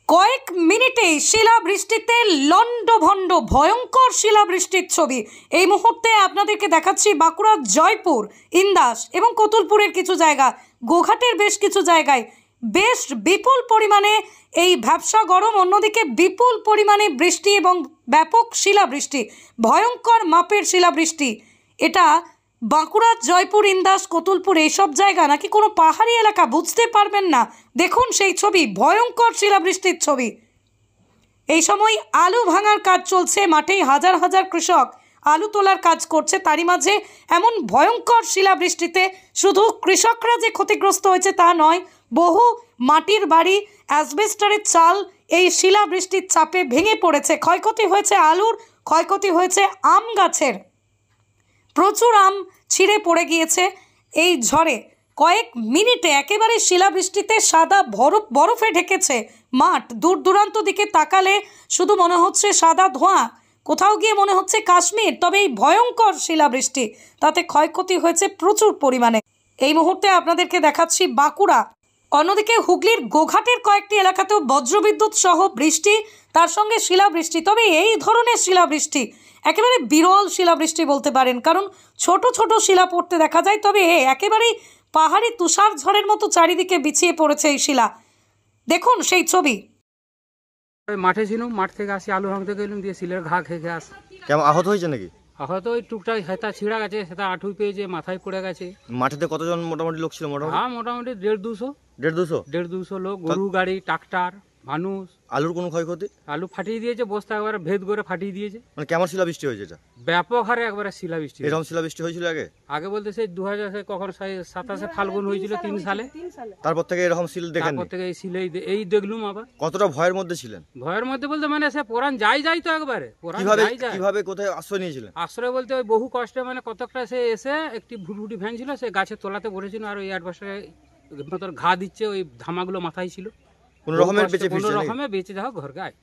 কয়েক মিনিটে শিলাবৃষ্টিতে লন্ডভন্ড ভয়ঙ্কর শিলাবৃষ্টির ছবি এই মুহূর্তে আপনাদেরকে দেখাচ্ছি। বাঁকুড়ার জয়পুর, ইন্দাস এবং কতুলপুরের কিছু জায়গা, গোঘাটের বেশ কিছু জায়গায় বেশ বিপুল পরিমাণে এই ভ্যাপসা গরম, অন্যদিকে বিপুল পরিমাণে বৃষ্টি এবং ব্যাপক শিলাবৃষ্টি, ভয়ঙ্কর মাপের শিলাবৃষ্টি। এটা বাঁকুড়ার জয়পুর, ইন্দাস, কতুলপুর এইসব জায়গা নাকি কোনো পাহাড়ি এলাকা বুঝতে পারবেন না। দেখুন সেই ছবি, ভয়ঙ্কর শিলাবৃষ্টির ছবি। এই সময় আলু ভাঙার কাজ চলছে, মাঠেই হাজার হাজার কৃষক আলু তোলার কাজ করছে। তারই মাঝে এমন ভয়ঙ্কর শিলাবৃষ্টিতে শুধু কৃষকরা যে ক্ষতিগ্রস্ত হয়েছে তা নয়, বহু মাটির বাড়ি, অ্যাসবেস্টারের চাল এই শিলাবৃষ্টির চাপে ভেঙে পড়েছে। ক্ষয়ক্ষতি হয়েছে আলুর, ক্ষয়ক্ষতি হয়েছে আম গাছের, প্রচুর আম ছিঁড়ে পড়ে গিয়েছে এই ঝড়ে। কয়েক মিনিটে একেবারে শিলাবৃষ্টিতে সাদা বরফে ঢেকেছে মাঠ। দূর দূরান্ত দিকে তাকালে শুধু মনে হচ্ছে সাদা ধোঁয়া, কোথাও গিয়ে মনে হচ্ছে কাশ্মীর। তবে এই ভয়ঙ্কর শিলাবৃষ্টি, তাতে ক্ষয়ক্ষতি হয়েছে প্রচুর পরিমাণে। এই মুহূর্তে আপনাদেরকে দেখাচ্ছি বাঁকুড়া। অন্যদিকে হুগলির গোঘাটের কয়েকটি এলাকাতেও বজ্রবিদ্যুৎ সহ বৃষ্টি, তার সঙ্গে শিলাবৃষ্টি। তবে এই ধরনের শিলাবৃষ্টি একেবারে বিরল শিলাবৃষ্টি বলতে পারেন, কারণ ছোট ছোট শিলা পড়তে দেখা যায়। তবে একেবারেই পাহাড়ি তুষার ঝড়ের মতো চারিদিকে বিছিয়ে পড়েছে এই শিলা। দেখুন সেই ছবি। মাঠে ছিলাম, মাঠ থেকে আসি আলু ভাঙতে গেলাম, দিয়ে শিলের ঘা খেয়ে আসি। কেমন আহত হয়েছে নাকি? হয়তো ওই টুকটাক হেতা ছিঁড়া গেছে, সেটা আঁঠুই পেয়েছে, মাথায় পড়ে গেছে। মাঠেতে কতজন মোটামুটি লোক ছিল? মোটামুটি 150-200 150 লোক, গরু গাড়ি, ট্রাক্টর, মানুষ। আলুর কোনো ক্ষয়ক্ষতি? আলু ফাটিয়ে দিয়েছে, বস্তা একবারে ভেদ করে ফাটিয়ে দিয়েছে। মানে কেমন শিলাবৃষ্টি হয়েছে এটা? ব্যাপক হারে একবারে শিলাবৃষ্টি। এরকম শিলাবৃষ্টি হয়েছিল আগে বলতে সেই 2027 ফাল্গুন হয়েছিল 3 সালে। তারপর থেকে এরকম শিল দেখেন? তারপর থেকে এই শিলেই এই দেখলুম। আবার কতটা ভয়ের মধ্যে ছিলেন? ভয়ের মধ্যে বলতে মানে সে পরাণ যাই তো একবারে। কিভাবে কোথায় আশ্রয় নিয়েছিলেন? আশ্রয় বলতে ওই বহু কষ্টে, মানে কতকটা সে এসে একটি ভুটভুটি ভ্যান ছিল, সে গাছের তলাতে বসেছিল, আর ওই অ্যাডভার্সারে ঘা দিচ্ছে, ওই ধামাগুলো মাথায় ছিল। কোন রকমের বেঁচে বেঁচে যাও ঘর গায়ে।